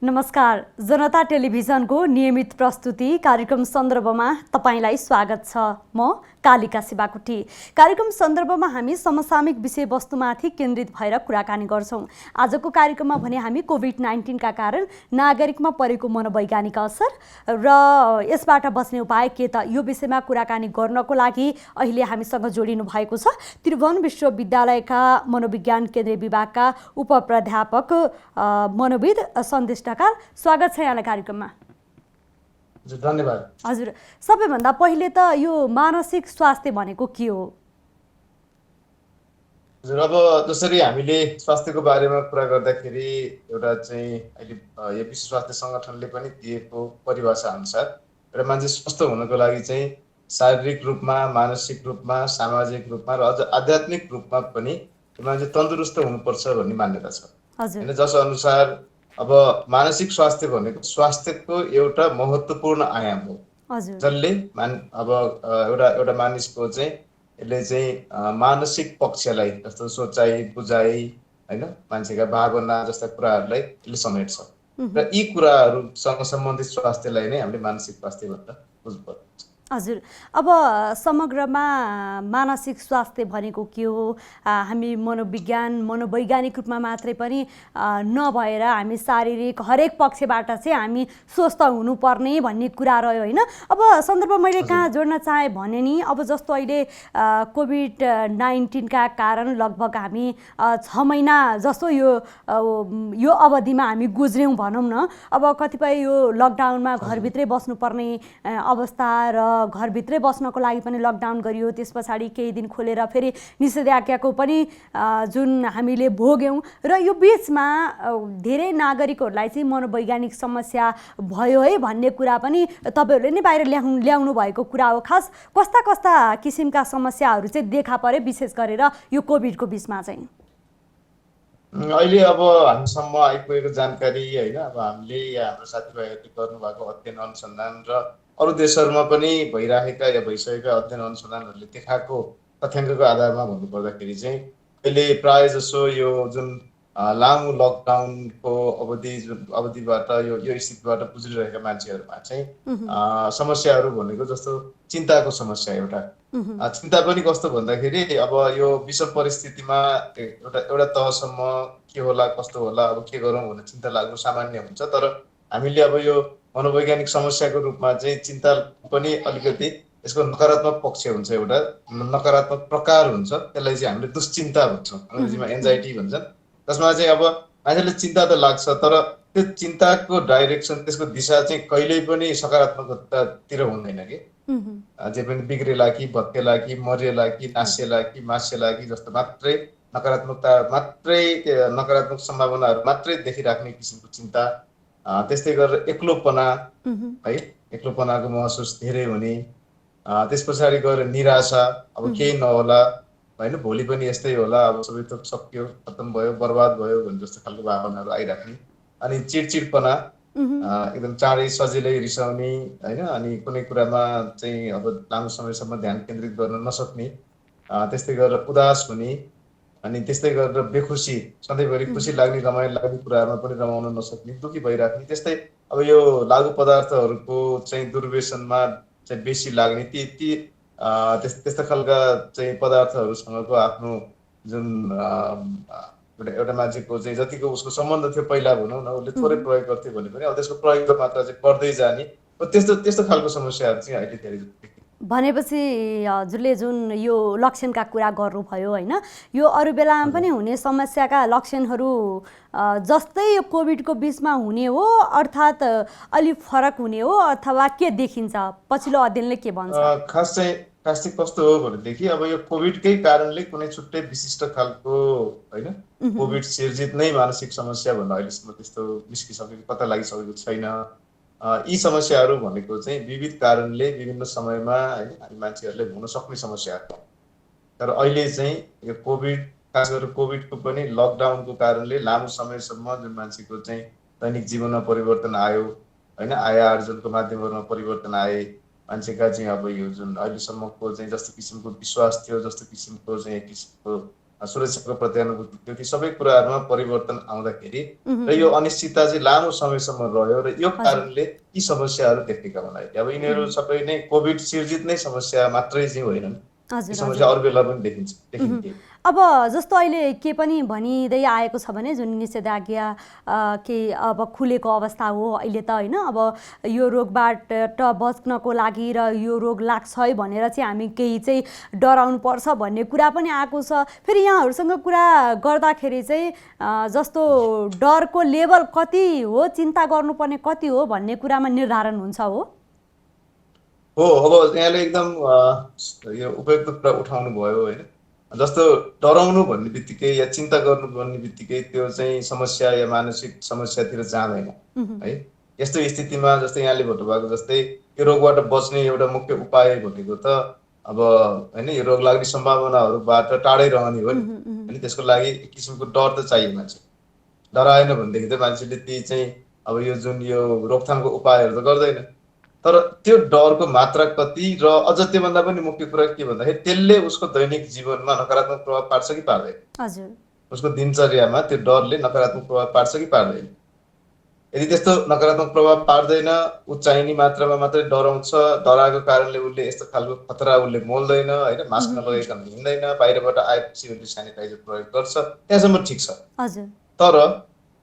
नमस्कार। जनता टेलिभिजनको नियमित प्रस्तुति कार्यक्रम सन्दर्भमा तपाईलाई स्वागत छ। म कालिका शिवाकोटी। कार्यक्रम सन्दर्भमा हामी समसामयिक विषयवस्तुमाथि केन्द्रित भएर कुराकानी गर्छौं। आजको कार्यक्रममा भने हामी कोभिड-19 का कारण नागरिकमा परेको मनोवैज्ञानिक असर र यसबाट बच्ने उपाय के त यो विषयमा कुराकानी गर्नको लागि अहिले हामीसँग जोडिनु भएको छ त्रिभुवन विश्वविद्यालयका मनोविज्ञान केन्द्रीय विभागका उपप्राध्यापक मनोविद सन्देश ढकाल। स्वागत छ यहाँलाई कार्यक्रममा। हजुर, धन्यवाद। हजुर, सबैभन्दा पहिले त यो मानसिक स्वास्थ्य भनेको के हो? हजुर, अब जसरी हामीले स्वास्थ्यको बारेमा कुरा गर्दाखेरि एउटा चाहिँ अहिले यो विश्व स्वास्थ्य सङ्गठनले पनि दिएको परिभाषा अनुसार एउटा मान्छे स्वस्थ हुनको लागि चाहिँ शारीरिक रूपमा, मानसिक रूपमा, सामाजिक रूपमा र अझ आध्यात्मिक रूपमा पनि मान्छे तन्दुरुस्त हुनुपर्छ भन्ने मान्यता छ। हजुर, जस अनुसार अब मानसिक स्वास्थ्य भनेको स्वास्थ्यको एउटा महत्त्वपूर्ण आयाम हो। हजुर, जसले अब एउटा मानिसको चाहिँ यसले चाहिँ मानसिक पक्षलाई जस्तो सोचाइ, बुझाइ, हैन, मान्छेका भावना जस्ता कुराहरूलाई यसले समेट्छ र यी कुराहरूसँग सम्बन्धित स्वास्थ्यलाई नै हामीले मानसिक स्वास्थ्य भनेर बुझ्नुपर्छ। हजुर, अब समग्रमा मानसिक स्वास्थ्य भनेको के हो? हामी मनोवैज्ञानिक रूपमा मात्रै पनि नभएर हामी शारीरिक हरेक पक्षबाट चाहिँ हामी स्वस्थ हुनुपर्ने भन्ने कुरा रह्यो होइन। अब सन्दर्भ मैले कहाँ जोड्न चाहेँ भने नि अब जस्तो अहिले कोभिड-19 का कारण लगभग हामी 6 महिना जस्तो यो अवधिमा हामी गुज्र्यौँ भनौँ न। अब कतिपय यो लकडाउनमा घरभित्रै बस्नुपर्ने अवस्था र घरभित्रै बस्नको लागि पनि लकडाउन गरियो। त्यस पछाडि केही दिन खोलेर फेरि निषेधाज्ञाको पनि जुन हामीले भोग्यौँ र यो बिचमा धेरै नागरिकहरूलाई चाहिँ मनोवैज्ञानिक समस्या भयो है भन्ने कुरा पनि तपाईँहरूले नै बाहिर ल्याउनु भएको कुरा हो। खास कस्ता कस्ता किसिमका समस्याहरू चाहिँ देखा परे विशेष गरेर यो कोभिडको बिचमा चाहिँ? अहिले अब हामीसम्म आइपुगेको जानकारी होइन, अब हामीले या हाम्रो साथीभाइहरूले गर्नुभएको अध्ययन अनुसन्धान र अरू देशहरूमा पनि भइरहेका या भइसकेका अध्ययन अनुसन्धानहरूले देखाएको तथ्याङ्कको आधारमा भन्नुपर्दाखेरि चाहिँ अहिले प्राय जसो यो जुन लामो लकडाउनको अवधिबाट यो स्थितिबाट गुज्रिरहेका मान्छेहरूमा चाहिँ समस्याहरू भनेको जस्तो चिन्ताको समस्या एउटा चिन्ता पनि कस्तो भन्दाखेरि अब यो विषम परिस्थितिमा एउटा तहसम्म के होला कस्तो होला अब के गरौँ भनेर चिन्ता लाग्नु सामान्य हुन्छ। तर हामीले अब यो मनोवैज्ञानिक समस्याको रूपमा चाहिँ चिन्ता पनि अलिकति यसको नकारात्मक पक्ष हुन्छ, एउटा नकारात्मक प्रकार हुन्छ, त्यसलाई चाहिँ हामीले दुश्चिन्ता भन्छौँ, अङ्ग्रेजीमा एन्जाइटी भन्छन्। जसमा चाहिँ अब मान्छेले चिन्ता त लाग्छ तर त्यो चिन्ताको डाइरेक्सन, त्यसको दिशा चाहिँ कहिल्यै पनि सकारात्मकतातिर हुँदैन कि जे पनि बिग्रेला कि भत्केला कि मरिएला कि नासिएला कि मासिएला कि जस्तो मात्रै नकारात्मक सम्भावनाहरू मात्रै देखिराख्ने किसिमको चिन्ता, त्यस्तै गरेर एक्लोपना है, एक्लोपनाको महसुस धेरै हुने, त्यस पछाडि गएर निराशा, अब केही नहोला होइन, भोलि पनि यस्तै होला, अब सबै थोक सकियो, खत्तम भयो, बर्बाद भयो भन्ने जस्तो खालको भावनाहरू आइराख्ने, अनि चिडचिडपना, एकदम चाँडै सजिलै रिसाउने होइन, अनि कुनै कुरामा चाहिँ अब लामो समयसम्म ध्यान केन्द्रित गर्न नसक्ने, त्यस्तै गरेर उदास हुने, अनि त्यस्तै गरेर बेखुसी, सधैँभरि खुसी लाग्ने रमाइलो लाग्ने कुराहरूमा पनि रमाउन नसक्ने, दुःखी भइराख्ने, त्यस्तै अब यो लागु पदार्थहरूको चाहिँ दुर्व्यसनमा चाहिँ बेसी लाग्ने, त्यस्ता खालका चाहिँ पदार्थहरूसँगको आफ्नो जुन एउटा मान्छेको चाहिँ जतिको उसको सम्बन्ध थियो पहिला भनौँ न, उसले थोरै प्रयोग गर्थ्यो भने पनि अब त्यसको प्रयोगको मात्रा चाहिँ बढ्दै जाने, त्यस्तो खालको समस्याहरू चाहिँ अहिले धेरै देखिन्छ। भनेपछि हजुरले जुन यो लक्षणका कुरा गर्नुभयो होइन, यो अरू बेलामा पनि हुने समस्याका लक्षणहरू जस्तै यो कोभिडको बिचमा हुने हो अर्थात् अलि फरक हुने हो अथवा के देखिन्छ? पछिल्लो अध्ययनले के भन्छ? खास चाहिँ कस्तो हो भनेदेखि अब यो कोभिडकै कारणले कुनै छुट्टै विशिष्ट खालको होइन कोभिड सिर्जित नै मानसिक समस्या भन्दा अहिलेसम्म त्यस्तो निस्किसकेको पत्ता लागिसकेको छैन। यी समस्याहरू भनेको चाहिँ विविध कारणले विभिन्न समयमा होइन हामी मान्छेहरूले हुन सक्ने समस्याहरू, तर अहिले चाहिँ यो कोभिड, खास गरेर कोभिडको पनि लकडाउनको कारणले लामो समयसम्म जुन मान्छेको चाहिँ दैनिक जीवनमा परिवर्तन आयो होइन, आय आर्जनको माध्यमहरूमा परिवर्तन आए, मान्छेका चाहिँ अब यो जुन अहिलेसम्मको चाहिँ जस्तो किसिमको विश्वास थियो, जस्तो किसिमको चाहिँ एक किसिमको सुरक्षाको प्रत्यानुभूति थियो, ती सबै कुराहरूमा परिवर्तन आउँदाखेरि र यो अनिश्चितता चाहिँ लामो समयसम्म रह्यो र यो कारणले यी समस्याहरू देखेका हुन् अहिले। अब यिनीहरू सबै नै कोभिड सिर्जित नै समस्या मात्रै चाहिँ होइनन्, यी समस्या अरू बेला पनि देखिन्थे। अब जस्तो अहिले के पनि भनिँदै आएको छ भने जुन निषेधाज्ञा के अब खुलेको अवस्था हो अहिले त होइन, अब यो रोगबाट बच्नको लागि र यो रोग लाग्छ है भनेर चाहिँ हामी केही चाहिँ डराउनु पर्छ भन्ने कुरा पनि आएको छ। फेरि यहाँहरूसँग कुरा गर्दाखेरि चाहिँ जस्तो डरको लेभल कति हो, चिन्ता गर्नुपर्ने कति हो भन्ने कुरामा निर्धारण हुन्छ हो। अब यहाँले एकदम यो उपयुक्त कुरा उठाउनु भयो होइन। जस्तो डराउनु भन्ने बित्तिकै या चिन्ता गर्नु भन्ने बित्तिकै त्यो चाहिँ समस्या या मानसिक समस्यातिर जाँदैन है। यस्तो स्थितिमा जस्तै यहाँले भन्नुभएको जस्तै यो रोगबाट बच्ने एउटा मुख्य उपाय भनेको त अब होइन यो रोग लाग्ने सम्भावनाहरूबाट टाढै रहने हो नि होइन। त्यसको लागि एक किसिमको डर त चाहियो। मान्छे डराएन भनेदेखि त मान्छेले ती चाहिँ अब यो जुन यो रोकथामको उपायहरू त गर्दैन। तर त्यो डरको मात्रा कति र अझ त्योभन्दा पनि मुख्य कुरा के भन्दाखेरि त्यसले उसको दैनिक जीवनमा नकारात्मक प्रभाव पार्छ कि पार्दैन, उसको दिनचर्यामा त्यो डरले नकारात्मक प्रभाव पार्छ कि पार्दैन। यदि त्यस्तो नकारात्मक प्रभाव पार्दैन, ऊ चाहिने मात्रामा मात्रै डराउँछ, डराएको कारणले उसले यस्तो खालको खतरा उसले मोल्दैन होइन, मास्क नलगाइकन हिँड्दैन, बाहिरबाट आएपछि उसले सेनिटाइजर प्रयोग गर्छ, त्यहाँसम्म ठिक छ।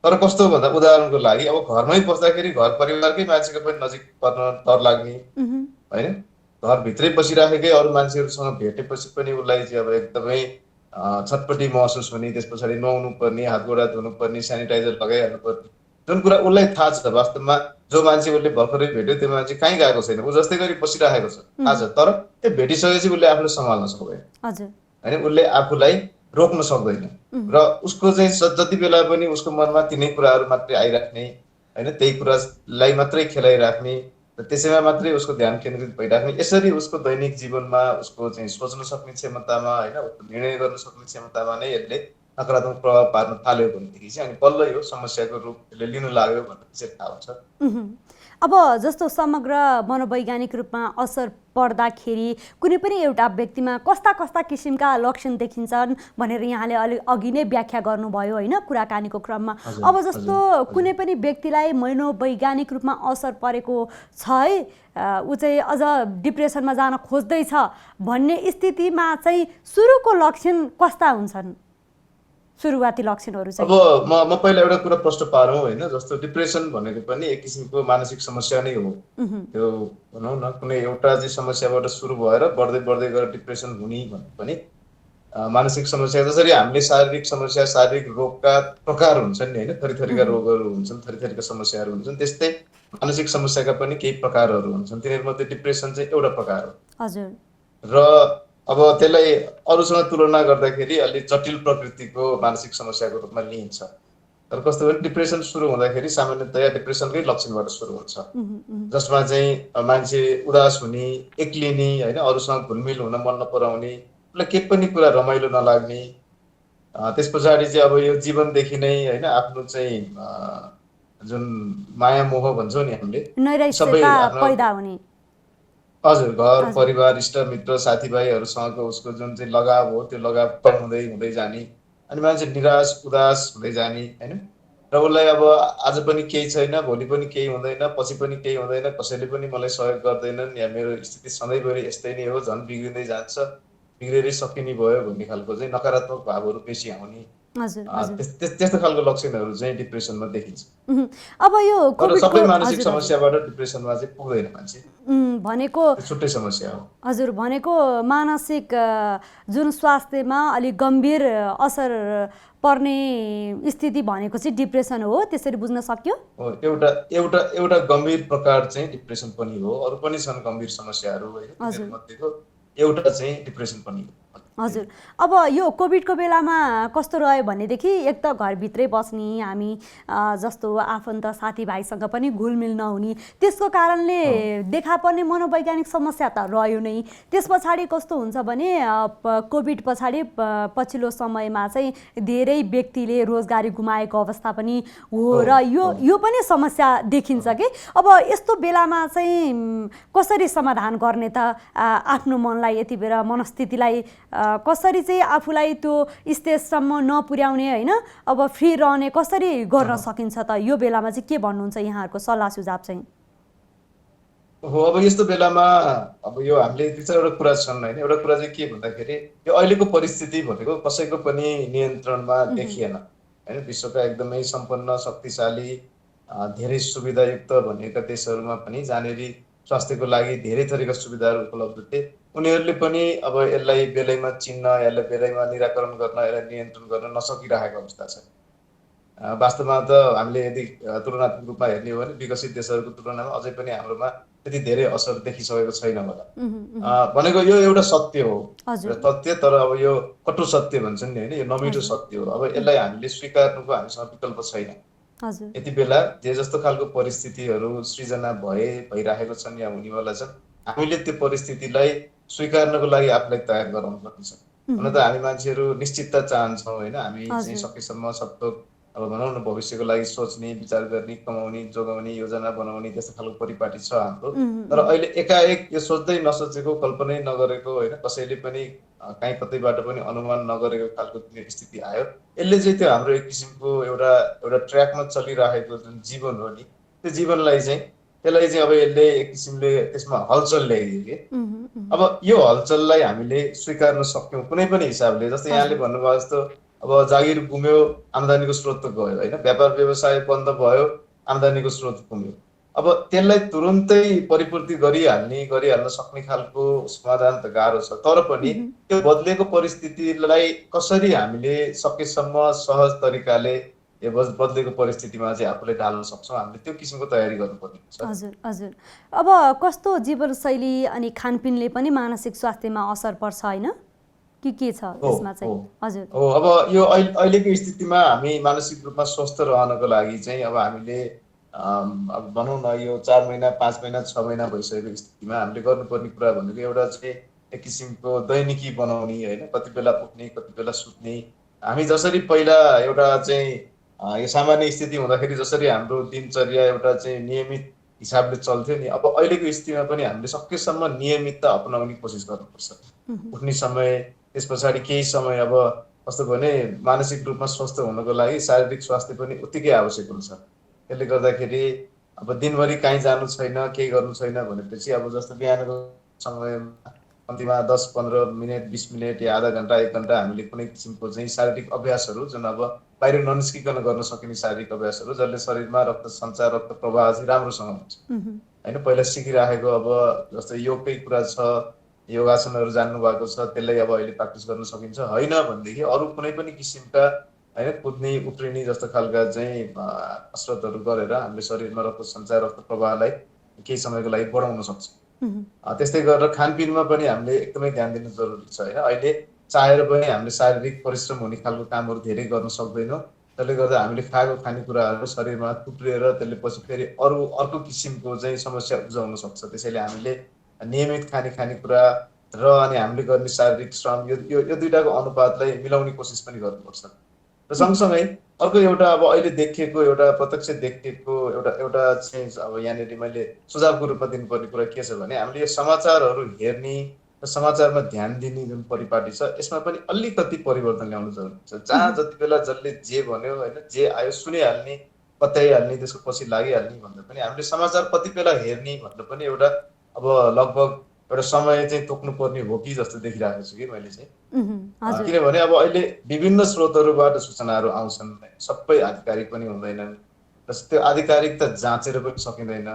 तर कस्तो भन्दा उदाहरणको लागि अब घरमै बस्दाखेरि घर परिवारकै मान्छेको पनि नजिक पर्न डर लाग्ने होइन। घरभित्रै बसिराखेकै अरू मान्छेहरूसँग भेटेपछि पनि उसलाई चाहिँ अब एकदमै छटपटी महसुस हुने, त्यस पछाडि नुहाउनु पर्ने, हात गोडा धुनु पर्ने, सेनिटाइजर लगाइहाल्नु पर्ने, जुन कुरा उसलाई थाहा छ। वास्तवमा जो मान्छे उसले भर्खरै भेट्यो त्यो मान्छे कहीँ गएको छैन, ऊ जस्तै गरी बसिराखेको छ थाहा छ। तर त्यो भेटिसकेपछि उसले आफूले सम्हाल्न सक्दैन होइन, उसले आफूलाई रोक्न सक्दैन र उसको चाहिँ जति बेला पनि उसको मनमा तिनै कुराहरू मात्रै आइराख्ने होइन, त्यही कुरालाई मात्रै खेलाइराख्ने र त्यसैमा मात्रै उसको ध्यान केन्द्रित भइराख्ने। यसरी उसको दैनिक जीवनमा उसको चाहिँ सोच्न सक्ने क्षमतामा होइन, उसको निर्णय गर्न सक्ने क्षमतामा नै यसले नकारात्मक प्रभाव पार्न थाल्यो भनेदेखि चाहिँ अनि बल्ल यो समस्याको रूप यसले लिन लाग्यो भन्ने चाहिँ थाहा हुन्छ। अब जस्तो समग्र मनोवैज्ञानिक रूपमा असर पर्दाखेरि कुनै पनि एउटा व्यक्तिमा कस्ता कस्ता किसिमका लक्षण देखिन्छन् भनेर यहाँले अघि नै व्याख्या गर्नुभयो होइन कुराकानीको क्रममा। अब जस्तो कुनै पनि व्यक्तिलाई मनोवैज्ञानिक रूपमा असर परेको छ है, ऊ चाहिँ अझ डिप्रेसनमा जान खोज्दैछ भन्ने स्थितिमा चाहिँ सुरुको लक्षण कस्ता हुन्छन्, सुरुवाती लक्षणहरू चाहिँ? अब म पहिला एउटा कुरा प्रश्न पारौँ होइन। जस्तो डिप्रेसन भनेको पनि एक किसिमको मानसिक समस्या नै हो। त्यो भनौँ न कुनै एउटा चाहिँ समस्याबाट सुरु भएर बढ्दै बढ्दै गएर डिप्रेसन हुने भन्ने पनि मानसिक समस्या। जसरी हामीले शारीरिक समस्या, शारीरिक रोगका प्रकार हुन्छन् नि होइन, थरी थरीका रोगहरू हुन्छन्, थरी थरीका समस्याहरू हुन्छन्, त्यस्तै मानसिक समस्याका पनि केही प्रकारहरू हुन्छन्। तिनीहरूमध्ये डिप्रेसन चाहिँ एउटा प्रकार हो। र अब त्यसलाई अरूसँग तुलना गर्दाखेरि अलि जटिल प्रकृतिको मानसिक समस्याको रूपमा लिइन्छ। तर कस्तो भने डिप्रेसन सुरु हुँदाखेरि सामान्यतया डिप्रेसनकै लक्षणबाट सुरु हुन्छ, जसमा चाहिँ मान्छे उदास हुने, एक्लिने होइन, अरूसँग घुलमिल हुन मन नपराउने, उसलाई केही पनि कुरा रमाइलो नलाग्ने, त्यस पछाडि चाहिँ अब यो जीवनदेखि नै होइन आफ्नो चाहिँ जुन माया मोह भन्छौँ नि हामीले सबै पैदा हुने, हजुर घर परिवार इष्टमित्र साथीभाइहरूसँगको उसको जुन चाहिँ लगाव हो त्यो लगाव कम हुँदै हुँदै जाने, अनि मान्छे निराश उदास हुँदै जाने होइन। र उसलाई अब आज पनि केही छैन, भोलि पनि केही हुँदैन, पछि पनि केही हुँदैन, कसैले पनि मलाई सहयोग गर्दैनन्, या मेरो स्थिति सधैँभरि यस्तै नै हो, झन् बिग्रिँदै जान्छ, बिग्रेरै सकिने भयो भन्ने खालको चाहिँ नकारात्मक भावहरू बेसी आउने, त्यस्तो खालको लक्षणहरू चाहिँ डिप्रेसनमा देखिन्छ। अब यो सबै मानसिक समस्याबाट डिप्रेसनमा चाहिँ पुग्दैन मान्छे भनेको छुट्टै समस्या हो। हजुर, भनेको मानसिक जुन स्वास्थ्यमा अलिक गम्भीर असर पर्ने स्थिति भनेको चाहिँ डिप्रेसन हो, त्यसरी बुझ्न सक्यो? एउटा गम्भीर प्रकार चाहिँ डिप्रेसन पनि हो, अरू पनि छन् गम्भीर समस्याहरू होइन, मध्येको एउटा चाहिँ डिप्रेसन पनि हो। हजुर, अब यो कोभिडको बेलामा कस्तो रह्यो भनेदेखि एक त घरभित्रै बस्ने, हामी जस्तो आफन्त साथीभाइसँग पनि घुलमिल नहुने, त्यसको कारणले देखा पर्ने मनोवैज्ञानिक समस्या त रह्यो नै। त्यस पछाडि कस्तो हुन्छ भने कोभिड पछाडि पछिल्लो समयमा चाहिँ धेरै व्यक्तिले रोजगारी गुमाएको अवस्था पनि हो र यो पनि समस्या देखिन्छ कि अब यस्तो बेलामा चाहिँ कसरी समाधान गर्ने त आफ्नो मनलाई, यति बेला मनस्थितिलाई कसरी चाहिँ आफूलाई त्यो स्टेजसम्म नपुर्याउने होइन अब फ्री रहने कसरी गर्न सकिन्छ त यो बेलामा चाहिँ के भन्नुहुन्छ यहाँहरूको सल्लाह सुझाव चाहिँ? हो अब यस्तो बेलामा अब यो हामीले दुई चारवटा कुरा छन् होइन। एउटा कुरा चाहिँ के भन्दाखेरि यो अहिलेको परिस्थिति भनेको कसैको पनि नियन्त्रणमा देखिएन होइन। विश्वका एकदमै सम्पन्न शक्तिशाली धेरै सुविधायुक्त भनिएका देशहरूमा पनि जहाँनिर स्वास्थ्यको लागि धेरै थरीका सुविधाहरू उपलब्ध थिए उनीहरूले पनि अब यसलाई बेलैमा चिन्न यसलाई बेलैमा निराकरण गर्न यसलाई नियन्त्रण गर्न नसकिरहेको अवस्था छ। वास्तवमा त हामीले यदि तुलनात्मक रूपमा हेर्ने हो भने विकसित देशहरूको तुलनामा अझै पनि हाम्रोमा त्यति धेरै असर देखिसकेको छैन होला। भनेको यो एउटा सत्य हो तथ्य, तर अब यो कटु सत्य भन्छन् नि होइन, यो नमिठो सत्य हो। अब यसलाई हामीले स्वीकार्नुको हामीसँग विकल्प छैन। यति बेला जे जस्तो खालको परिस्थितिहरू सृजना भइरहेको छन् या हुनेवाला छन् हामीले त्यो परिस्थितिलाई स्वीकार्नको लागि आफूलाई तयार गराउनु पर्छ। हुन त हामी मान्छेहरू निश्चितता चाहन्छौँ होइन। हामी चाहिँ सकेसम्म सब अब भनौँ न भविष्यको लागि सोच्ने विचार गर्ने कमाउने जोगाउने योजना बनाउने त्यस्तो खालको परिपाटी छ हाम्रो। तर अहिले एकाएक यो सोच्दै नसोचेको कल्पनै नगरेको होइन कसैले पनि कहीँ कतैबाट पनि अनुमान नगरेको खालको स्थिति आयो। यसले चाहिँ त्यो हाम्रो एक किसिमको एउटा ट्र्याकमा चलिरहेको जुन जीवन हो नि त्यो जीवनलाई चाहिँ त्यसलाई चाहिँ अब यसले एक किसिमले त्यसमा हलचल ल्याइदियो कि। अब यो हलचललाई हामीले स्वीकार्न सक्यौँ कुनै पनि हिसाबले। जस्तै यहाँले भन्नुभयो जस्तो अब जागिर गुम्यो आम्दानीको स्रोत गयो होइन, व्यापार व्यवसाय बन्द भयो आम्दानीको स्रोत गुम्यो। अब त्यसलाई तुरुन्तै परिपूर्ति गरिहाल्न सक्ने खालको समाधान त गाह्रो छ। तर पनि त्यो बदलेको परिस्थितिलाई कसरी हामीले सकेसम्म सहज तरिकाले यो बदलेको परिस्थितिमा चाहिँ आफूलाई ढाल्न सक्छौँ हामीले त्यो किसिमको तयारी गर्नुपर्ने हुन्छ। हजुर हजुर। अब कस्तो जीवनशैली अनि खानपिनले पनि मानसिक स्वास्थ्यमा असर पर्छ होइन के छ यसमा चाहिँ? हजुर हो। अब यो अहिलेको स्थितिमा हामी मानसिक रूपमा स्वस्थ रहनको लागि चाहिँ अब हामीले अब भनौँ न यो 4 महिना 5 महिना 6 महिना भइसकेको स्थितिमा हामीले गर्नुपर्ने कुरा भनेको एउटा चाहिँ एक किसिमको दैनिकी बनाउने होइन, कति बेला उठ्ने कति बेला सुत्ने। हामी जसरी पहिला एउटा चाहिँ यो सामान्य स्थिति हुँदाखेरि जसरी हाम्रो दिनचर्या एउटा चाहिँ नियमित हिसाबले चल्थ्यो नि अब अहिलेको स्थितिमा पनि हामीले सकेसम्म नियमितता अपनाउने कोसिस गर्नुपर्छ। उठ्ने समय त्यस पछाडि केही समय अब कस्तो भने मानसिक रूपमा स्वस्थ हुनको लागि शारीरिक स्वास्थ्य पनि उत्तिकै आवश्यक हुन्छ। त्यसले गर्दाखेरि अब दिनभरि कहीँ जानु छैन केही गर्नु छैन भनेपछि अब जस्तो बिहानको समयमा कम्तीमा 10-15 मिनट 20 मिनट या आधा घन्टा 1 घन्टा हामीले कुनै किसिमको चाहिँ शारीरिक अभ्यासहरू जुन अब बाहिर ननिस्किकन गर्न सकिने शारीरिक अभ्यासहरू जसले शरीरमा रक्त सञ्चार रक्त प्रवाह चाहिँ राम्रोसँग हुन्छ होइन। पहिला सिकिराखेको अब जस्तै योगकै कुरा छ, योगासनहरू जान्नु भएको छ त्यसलाई अब अहिले प्र्याक्टिस गर्न सकिन्छ। होइन भनेदेखि अरू कुनै पनि किसिमका होइन कुद्ने उफ्रिने जस्तो खालका चाहिँ कसरतहरू गरेर हामीले शरीरमा रक्त सञ्चार रक्त प्रवाहलाई केही समयको लागि बढाउन सक्छौँ। त्यस्तै गरेर खानपिनमा पनि हामीले एकदमै ध्यान दिनु जरुरी छ होइन। अहिले चाहेर पनि हामीले शारीरिक परिश्रम हुने खालको कामहरू धेरै गर्न सक्दैनौँ। त्यसले गर्दा हामीले खाएको खानेकुराहरू शरीरमा थुप्रिएर त्यसले पछि फेरि अर्को किसिमको चाहिँ समस्या उब्जाउन सक्छ। त्यसैले हामीले नियमित खानेकुरा र अनि हामीले गर्ने शारीरिक श्रम यो दुईटाको अनुपातलाई मिलाउने कोसिस पनि गर्नुपर्छ। र सँगसँगै अर्को एउटा अब अहिले देखिएको एउटा प्रत्यक्ष देखिएको एउटा चाहिँ अब यहाँनिर मैले सुझावको रूपमा दिनुपर्ने कुरा के छ भने हामीले यो समाचारहरू हेर्ने र समाचारमा ध्यान दिने जुन परिपाटी छ यसमा पनि अलिकति परिवर्तन ल्याउनु जरुरी छ। जहाँ जति बेला जसले जे भन्यो होइन जे आयो सुनिहाल्ने पत्याइहाल्ने त्यसको पछि लागिहाल्ने भन्दा पनि हामीले समाचार कति बेला हेर्ने भन्दा पनि एउटा अब लगभग एउटा समय चाहिँ तोक्नु पर्ने हो कि जस्तो देखिरहेको छु कि मैले चाहिँ। किनभने अब अहिले विभिन्न स्रोतहरूबाट सूचनाहरू आउँछन्, सबै आधिकारिक पनि हुँदैनन् र त्यो आधिकारिकता जाँचेर पनि सकिँदैन।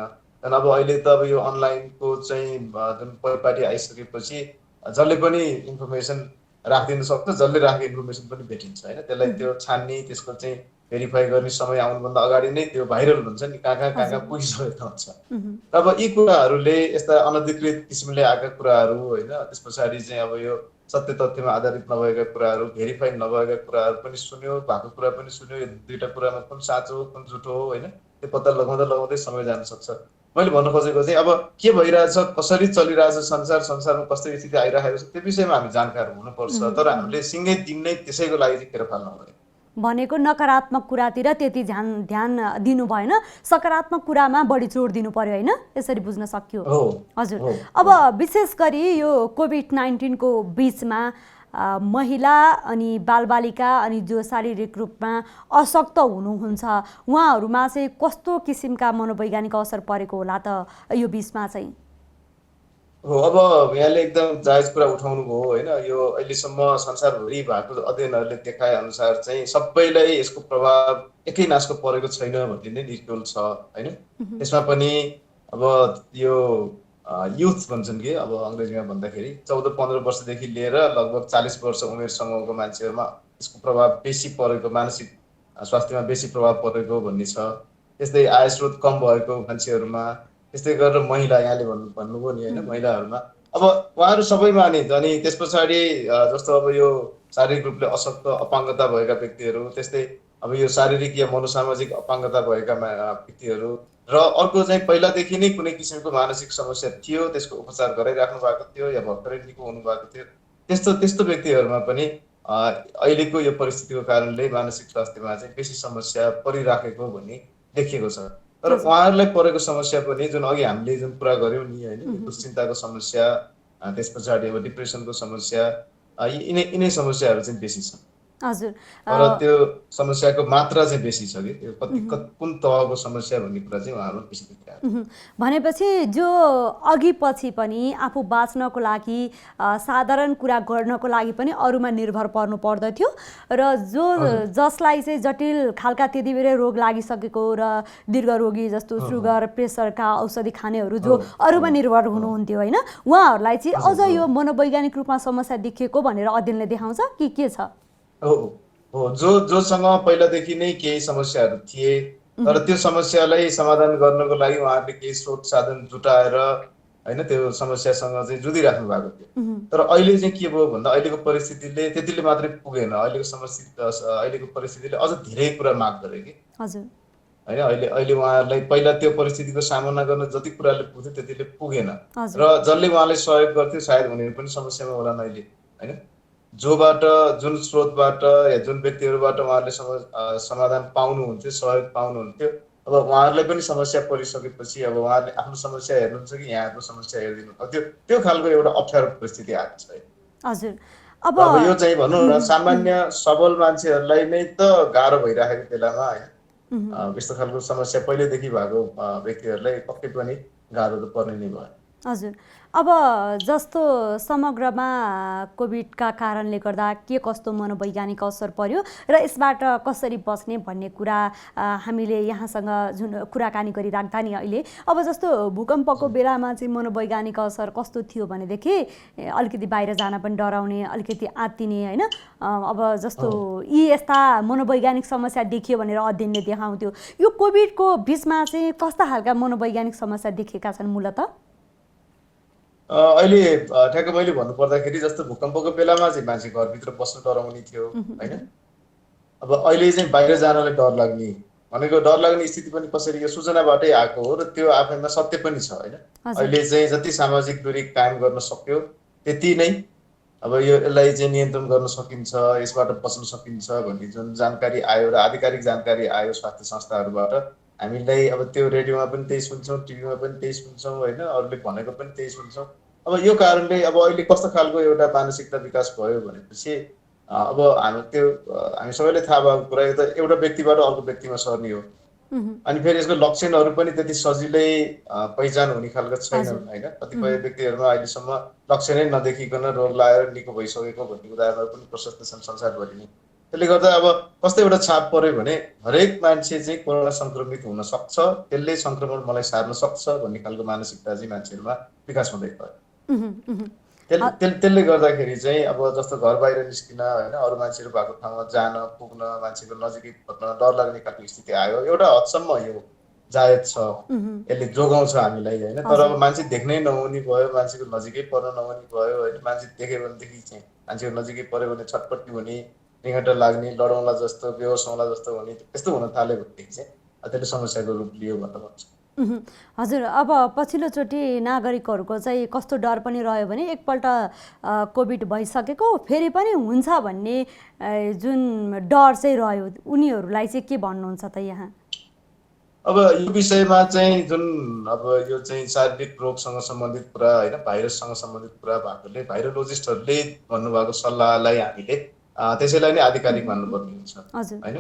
अनि अब अहिले त अब यो अनलाइनको चाहिँ जुन परिपाटी आइसकेपछि जसले पनि इन्फर्मेसन राखिदिन सक्छ, जसले राखेको इन्फर्मेसन पनि भेटिन्छ होइन। त्यसलाई त्यो छान्ने त्यसको चाहिँ भेरिफाई गर्ने समय आउनुभन्दा अगाडि नै त्यो भाइरल हुन्छ नि, कहाँ कहाँ पुगिसकेको हुन्छ। अब यी कुराहरूले यस्ता अनधिकृत किसिमले आएका कुराहरू होइन त्यस पछाडि चाहिँ अब यो सत्य तथ्यमा आधारित नभएका कुराहरू भेरिफाई नभएका कुराहरू पनि सुन्यो, भएको कुरा पनि सुन्यो, यो दुईटा कुरामा कुन साँचो हो कुन झुटो हो होइन त्यो पत्ता लगाउँदै समय जान सक्छ। मैले भन्न खोजेको चाहिँ अब के भइरहेछ कसरी चलिरहेछ संसारमा कस्तो स्थिति आइरहेको छ त्यो विषयमा हामी जानकार हुनुपर्छ। तर हामीले सिँगै दिन नै त्यसैको लागि चाहिँ खेर फाल्नु हुँदैन। भनेको नकारात्मक कुरातिर त्यति ध्यान दिनु भएन, सकारात्मक कुरामा बढी जोड दिनु पर्यो होइन, यसरी बुझ्न सकियो। हजुर। अब विशेष गरी यो कोभिड-19 को बीचमा महिला अनि बालबालिका अनि जो शारीरिक रूपमा अशक्त हुनुहुन्छ उहाँहरूमा चाहिँ कस्तो किसिमका मनोवैज्ञानिक असर परेको होला त यो बिचमा चाहिँ? हो, अब यहाँले एकदम जायज कुरा उठाउनु भयो होइन। यो अहिलेसम्म संसारभरि भएको अध्ययनहरूले देखाए अनुसार चाहिँ सबैलाई यसको प्रभाव एकै नासको परेको छैन भन्ने नै निष्कर्ष छ होइन। त्यसमा पनि अब यो युथ भन्छन् कि अब अङ्ग्रेजीमा भन्दाखेरि 14-15 वर्षदेखि लिएर लगभग 40 वर्ष उमेरसम्मको मान्छेहरूमा यसको प्रभाव बेसी परेको, मानसिक स्वास्थ्यमा बेसी प्रभाव परेको भन्ने छ। त्यस्तै आय स्रोत कम भएको मान्छेहरूमा, त्यस्तै गरेर महिला, यहाँले भन्नुभयो नि होइन, महिलाहरूमा अब उहाँहरू सबैमा नि। अनि त्यस पछाडि जस्तो अब यो शारीरिक रूपले अशक्त अपाङ्गता भएका व्यक्तिहरू, त्यस्तै अब यो शारीरिक या मनोसामाजिक अपाङ्गता भएका व्यक्तिहरू, र अर्को चाहिँ पहिलादेखि नै कुनै किसिमको मानसिक समस्या थियो, त्यसको उपचार गराइराख्नु भएको थियो या भर्खरै निको हुनुभएको थियो, त्यस्तो व्यक्तिहरूमा पनि अहिलेको यो परिस्थितिको कारणले मानसिक स्वास्थ्यमा चाहिँ बेसी समस्या परिराखेको भन्ने देखिएको छ। तर उहाँहरूलाई परेको समस्या पनि जुन अघि हामीले जुन कुरा गऱ्यौँ नि होइन, दुश्चिन्ताको समस्या, त्यस पछाडि अब डिप्रेसनको समस्या, यिनै समस्याहरू चाहिँ बेसी छन्। हजुर। तर त्यो समस्याको मात्रा चाहिँ बेसी छ कि त्यो कुन तहको समस्या भन्ने कुरा चाहिँ उहाँहरू बेसी देखिरहेको छ। भनेपछि जो अघि पछि पनि आफू बाँच्नको लागि साधारण कुरा गर्नको लागि पनि अरूमा निर्भर पर्नु पर्दथ्यो र जसलाई चाहिँ जटिल खालका त्यति बेरै रोग लागिसकेको र दीर्घरोगी जस्तो सुगर प्रेसरका औषधि खानेहरू जो अरूमा निर्भर हुनुहुन्थ्यो होइन, उहाँहरूलाई चाहिँ अझ यो मनोवैज्ञानिक रूपमा समस्या देखिएको भनेर अध्ययनले देखाउँछ कि के छ? हो, जोसँग पहिलादेखि नै केही समस्याहरू थिए तर त्यो समस्यालाई समाधान गर्नको लागि उहाँहरूले केही स्रोत साधन जुटाएर होइन त्यो समस्यासँग चाहिँ जुधिराख्नु भएको थियो। तर अहिले चाहिँ के भयो भन्दा अहिलेको परिस्थितिले त्यतिले मात्रै पुगेन। अहिलेको परिस्थितिले अझ धेरै कुरा माग गरे कि होइन। अहिले उहाँहरूलाई पहिला त्यो परिस्थितिको सामना गर्न जति कुराले पुग्थ्यो त्यतिले पुगेन र जसले उहाँलाई सहयोग गर्थ्यो सायद उनीहरू पनि समस्यामा होलान् अहिले होइन। जोबाट, जुन स्रोतबाट या जुन व्यक्तिहरूबाट उहाँहरूले समाधान पाउनुहुन्थ्यो, सहयोग पाउनुहुन्थ्यो, अब उहाँहरूलाई पनि समस्या परिसकेपछि अब उहाँहरूले आफ्नो समस्या हेर्नुहुन्छ कि यहाँको समस्या हेरिदिनु, त्यो खालको एउटा अप्ठ्यारो परिस्थिति आएको छ। हजुर। अब यो चाहिँ भनौँ न सामान्य सबल मान्छेहरूलाई नै त गाह्रो भइराखेको बेलामा होइन यस्तो खालको समस्या पहिलेदेखि भएको व्यक्तिहरूलाई पक्कै पनि गाह्रो त पर्ने नै भयो। हजुर। अब जस्तो समग्रमा कोभिडका कारणले गर्दा के कस्तो मनोवैज्ञानिक असर पर्यो र यसबाट कसरी बच्ने भन्ने कुरा हामीले यहाँसँग जुन कुराकानी गरिराख्दा नि अहिले, अब जस्तो भूकम्पको बेलामा चाहिँ मनोवैज्ञानिक असर कस्तो थियो भनेदेखि अलिकति बाहिर जान पनि डराउने, अलिकति आत्तिने होइन। अब जस्तो यी यस्ता मनोवैज्ञानिक समस्या देखियो भनेर अध्ययनले देखाउँथ्यो। यो कोभिडको बिचमा चाहिँ कस्ता खालका मनोवैज्ञानिक समस्या देखेका छन् मूलतः? अहिले ठ्याक्क मैले भन्नुपर्दाखेरि जस्तो भूकम्पको बेलामा चाहिँ मान्छे घरभित्र बस्नु डराउने थियो होइन। अब अहिले चाहिँ बाहिर जानलाई डर लाग्ने भनेको डर लाग्ने स्थिति पनि कसरी, यो सूचनाबाटै आएको हो र त्यो आफैमा सत्य पनि छ होइन। अहिले चाहिँ जति सामाजिक दूरी कायम गर्न सक्यो त्यति नै अब यसलाई चाहिँ नियन्त्रण गर्न सकिन्छ, यसबाट बच्न सकिन्छ भन्ने जुन जानकारी आयो र आधिकारिक जानकारी आयो स्वास्थ्य संस्थाहरूबाट, हामीलाई अब त्यो रेडियोमा पनि त्यही सुन्छौँ, टिभीमा पनि त्यही सुन्छौँ होइन, अरूले भनेको पनि त्यही सुन्छौँ। अब यो कारणले अब अहिले कस्तो खालको एउटा मानसिकता विकास भयो भनेपछि अब हामी सबैलाई थाहा भएको कुरा यो त एउटा व्यक्तिबाट अर्को व्यक्तिमा सर्ने हो। अनि फेरि यसको लक्षणहरू पनि त्यति सजिलै पहिचान हुने खालको छैनन् होइन। कतिपय व्यक्तिहरूमा अहिलेसम्म लक्षणै नदेखिकन रोग लागेर निको भइसकेको भन्ने उदाहरणहरू पनि प्रशस्त छन् संसारभरि नै। त्यसले गर्दा अब कस्तो एउटा छाप पर्यो भने हरेक मान्छे चाहिँ कोरोना संक्रमित हुन सक्छ, त्यसले संक्रमण मलाई सार्न सक्छ भन्ने खालको मानसिकता चाहिँ मान्छेहरूमा विकास हुँदै गयो। त्यसले गर्दाखेरि चाहिँ अब जस्तो घर बाहिर निस्किन होइन, अरू मान्छेहरू भएको ठाउँमा जान पुग्न, मान्छेको नजिकै पर्न डर लाग्ने खालको स्थिति आयो। एउटा हदसम्म यो जायज छ, यसले जोगाउँछ हामीलाई होइन। तर अब मान्छे देख्नै नहुने भयो, मान्छेको नजिकै पर्न नहुने भयो होइन। मान्छे देख्यो भनेदेखि चाहिँ मान्छेको नजिकै पर्यो भने छटपट्टि हुने, निगट लाग्ने, लडौँला जस्तो, बेहोस होला जस्तो हुने, त्यस्तो हुन थाल्यो भनेदेखि चाहिँ त्यसले समस्याको रूप लियो भनेर भन्छु। हजुर। अब पछिल्लोचोटि नागरिकहरूको चाहिँ कस्तो डर पनि रह्यो भने एकपल्ट कोभिड भइसकेको फेरि पनि हुन्छ भन्ने जुन डर चाहिँ रह्यो, उनीहरूलाई चाहिँ के भन्नुहुन्छ त यहाँ? अब यो विषयमा चाहिँ जुन अब यो चाहिँ शारीरिक रोगसँग सम्बन्धित कुरा होइन, भाइरससँग सम्बन्धित कुरा भएकोले भाइरोलोजिस्टहरूले भन्नुभएको सल्लाहलाई हामीले त्यसैलाई नै आधिकारिक मान्नुपर्ने हुन्छ हजुर होइन।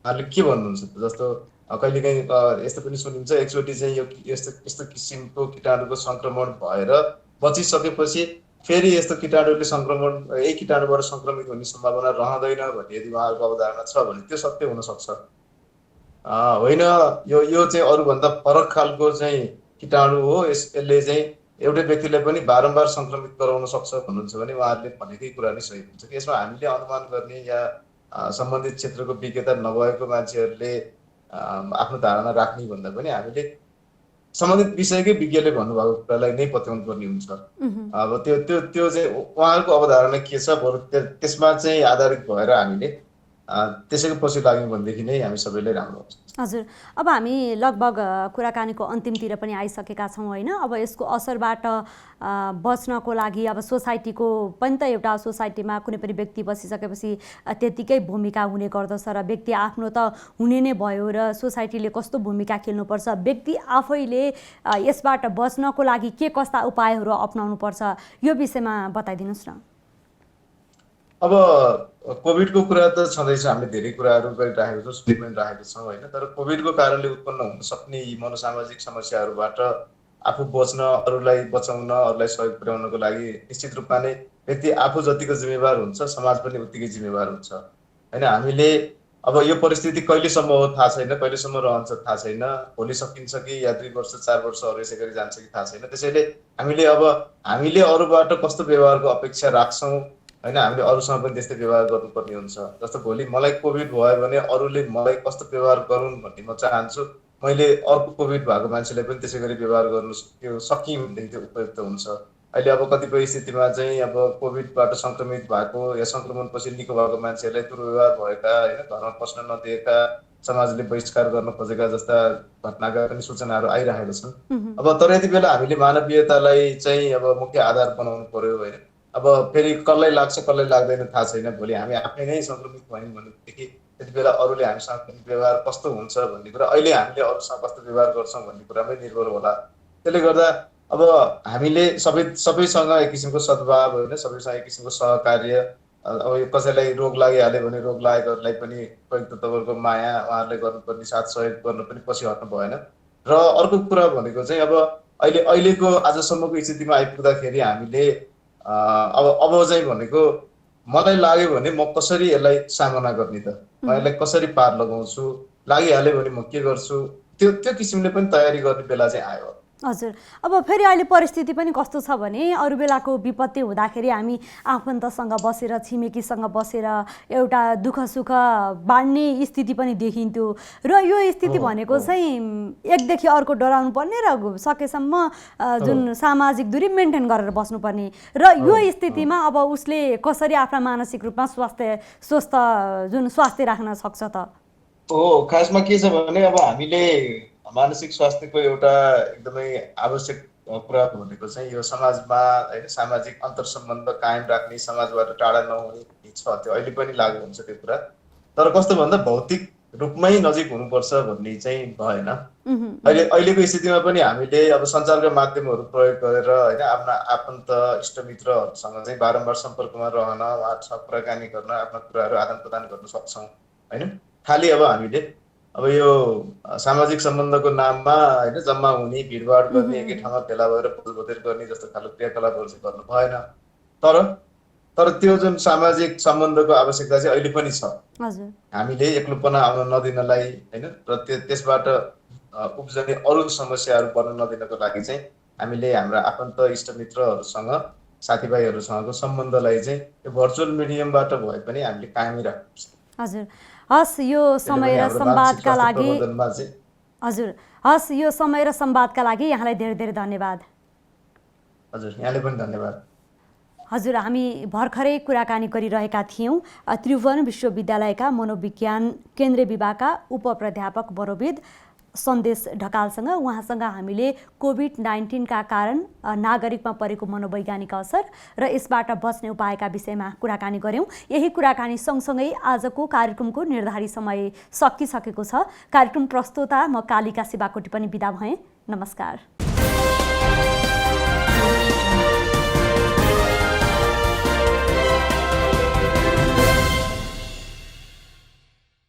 उहाँले के भन्नुहुन्छ त, जस्तो कहिलेकाहीँ यस्तो पनि सुनिन्छ, एकचोटि चाहिँ यो यस्तो यस्तो किसिमको कीटाणुको सङ्क्रमण भएर बचिसकेपछि फेरि यस्तो कीटाणुले सङ्क्रमण, यही कीटाणुबाट सङ्क्रमित हुने सम्भावना रहँदैन भन्ने यदि उहाँहरूको अवधारणा छ भने त्यो सत्य हुनसक्छ। होइन, यो चाहिँ अरूभन्दा फरक खालको चाहिँ कीटाणु हो, यसले चाहिँ एउटै व्यक्तिलाई पनि बारम्बार सङ्क्रमित गराउन सक्छ भन्नुहुन्छ भने उहाँहरूले भनेकै कुरा नै सही हुन्छ कि यसमा हामीले अनुमान गर्ने या सम्बन्धित क्षेत्रको विज्ञता नभएको मान्छेहरूले आफ्नो धारणा राख्ने भन्दा पनि हामीले सम्बन्धित विषयकै विज्ञले भन्नुभएको कुरालाई नै पत्याउनु पर्ने हुन्छ। अब त्यो त्यो त्यो चाहिँ उहाँहरूको अवधारणा के छ, बरु त्यसमा चाहिँ आधारित भएर हामीले त्यसैको पछि लाग्यौँ भनेदेखि नै हामी सबैलाई राम्रो हुन्छ। हजुर, अब हामी लगभग कुराकानीको अन्तिमतिर पनि आइसकेका छौँ होइन। अब यसको असरबाट बच्नको लागि अब सोसाइटीको पनि त एउटा सोसाइटीमा कुनै पनि व्यक्ति बसिसकेपछि त्यतिकै भूमिका हुने गर्दछ र व्यक्ति आफ्नो त हुने नै भयो र सोसाइटीले कस्तो भूमिका खेल्नुपर्छ, व्यक्ति आफैले यसबाट बच्नको लागि के कस्ता उपायहरू अपनाउनुपर्छ, यो विषयमा बताइदिनुहोस् न। अब कोभिडको कुरा त छँदैछ, हामीले धेरै कुराहरू गरिराखेको छौँ, सुनि पनि राखेको छौँ होइन। तर कोभिडको कारणले उत्पन्न हुन सक्ने यी मनोसामाजिक समस्याहरूबाट आफू बच्न, अरूलाई बचाउन, अरूलाई सहयोग पुर्याउनको लागि निश्चित रूपमा नै व्यक्ति आफू जतिको जिम्मेवार हुन्छ, समाज पनि उत्तिकै जिम्मेवार हुन्छ होइन। हामीले अब यो परिस्थिति कहिलेसम्म हो थाहा छैन, कहिलेसम्म रहन्छ थाहा छैन, भोलि सकिन्छ कि या 2 वर्ष 4 वर्ष अरू यसै गरी जान्छ कि थाहा छैन। त्यसैले हामीले अरूबाट कस्तो व्यवहारको अपेक्षा राख्छौँ होइन, हामीले अरूसँग पनि त्यस्तै व्यवहार गर्नुपर्ने हुन्छ। जस्तो भोलि मलाई कोभिड भयो भने अरूले मलाई कस्तो व्यवहार गरून् भन्ने म चाहन्छु, मैले अर्को कोभिड भएको मान्छेलाई पनि त्यसै गरी व्यवहार गर्नु सकिएँ भनेदेखि त्यो उपयुक्त हुन्छ। अहिले अब कतिपय स्थितिमा चाहिँ अब कोभिडबाट सङ्क्रमित भएको या सङ्क्रमणपछि निको भएको मान्छेहरूलाई दुर्व्यवहार भएका होइन, घरमा पस्न नदिएका, समाजले बहिष्कार गर्न खोजेका जस्ता घटनाका पनि सूचनाहरू आइरहेका छन्। अब तर यति बेला हामीले मानवीयतालाई चाहिँ अब मुख्य आधार बनाउनु पर्यो होइन। अब फेरि कसलाई लाग्छ कसलाई लाग्दैन थाहा छैन, भोलि हामी आफै नै सङ्क्रमित भयौँ भनेदेखि त्यति बेला अरूले हामीसँग व्यवहार कस्तो हुन्छ भन्ने कुरा, अहिले हामीले अरूसँग कस्तो व्यवहार गर्छौँ भन्ने कुरामै निर्भर होला। त्यसले गर्दा अब हामीले सबैसँग एक किसिमको सद्भाव होइन, सबैसँग एक किसिमको सहकार्य, अब यो कसैलाई रोग लागिहाल्यो भने रोग लागेकोहरूलाई पनि उपयुक्त तवरको माया उहाँहरूले गर्नुपर्ने, साथ सहयोग गर्न पनि पछि हट्नु भएन। र अर्को कुरा भनेको चाहिँ अब अहिलेको आजसम्मको स्थितिमा आइपुग्दाखेरि हामीले अब चाहिँ भनेको मलाई लाग्यो भने म कसरी यसलाई सामना गर्ने त, म यसलाई कसरी पार लगाउँछु, लागिहाल्यो भने म के गर्छु, त्यो किसिमले पनि तयारी गर्ने बेला चाहिँ आयो। हजुर, अब फेरि अहिले परिस्थिति पनि कस्तो छ भने अरू बेलाको विपत्ति हुँदाखेरि हामी आफन्तसँग बसेर, छिमेकीसँग बसेर एउटा दुःख सुख बाँड्ने स्थिति पनि देखिन्थ्यो र यो स्थिति भनेको चाहिँ एकदेखि अर्को डराउनु पर्ने र सकेसम्म जुन सामाजिक दूरी मेन्टेन गरेर बस्नुपर्ने र यो स्थितिमा अब उसले कसरी आफ्ना मानसिक रूपमा स्वस्थ राख्न सक्छ त? हो, खासमा के छ भने अब हामीले मानसिक स्वास्थ्यको एउटा एकदमै आवश्यक कुरा भनेको चाहिँ यो समाजमा होइन, सामाजिक अन्तर्सम्बन्ध कायम राख्ने, समाजबाट टाढा नहुने छ, त्यो अहिले पनि लागु हुन्छ त्यो कुरा। तर कस्तो भन्दा भौतिक रूपमै नजिक हुनुपर्छ भन्ने चाहिँ भएन। अहिलेको स्थितिमा पनि हामीले अब सञ्चारका माध्यमहरू प्रयोग गरेर होइन, आफ्ना आफन्त इष्टमित्रहरूसँग चाहिँ बारम्बार सम्पर्कमा रहन, उहाँहरूसँग कुराकानी गर्न, आफ्ना कुराहरू आदान प्रदान गर्न सक्छौँ होइन। खालि अब हामीले अब यो सामाजिक सम्बन्धको नाममा होइन जम्मा हुने, भिडभाड गर्ने, एकै ठाउँमा भेला भएर भोजभतेर गर्ने जस्तो खालको क्रियाकलापहरू चाहिँ गर्नु भएन। तर त्यो जुन सामाजिक सम्बन्धको आवश्यकता चाहिँ अहिले पनि छ। हामीले एक्लोपना आउन नदिनलाई होइन र त्यसबाट उब्जने अरू समस्याहरू बढ्न नदिनको लागि चाहिँ हामीले हाम्रा आफन्त इष्टमित्रहरूसँग, साथीभाइहरूसँगको सम्बन्धलाई चाहिँ यो भर्चुअल मिडियमबाट भए पनि हामीले कायमै राख्नुपर्छ। हजुर, हस् यो समय र संवादका लागि यहाँलाई धेरै धेरै धन्यवाद। हजुर, यहाँले पनि धन्यवाद। हजुर, हामी भर्खरै कुराकानी गरिरहेका थियौँ त्रिभुवन विश्वविद्यालयका मनोविज्ञान केन्द्रीय विभागका उपप्राध्यापक मनोविद सन्देश ढकालसँग। उहाँसँग हामीले कोभिड-19 का कारण नागरिकमा परेको मनोवैज्ञानिक असर र यसबाट बच्ने उपायका विषयमा कुराकानी गऱ्यौँ। यही कुराकानी सँगसँगै आजको कार्यक्रमको निर्धारित समय सकिसकेको छ। कार्यक्रम प्रस्तोता म कालिका शिवाकोटी पनि बिदा भएँ। नमस्कार।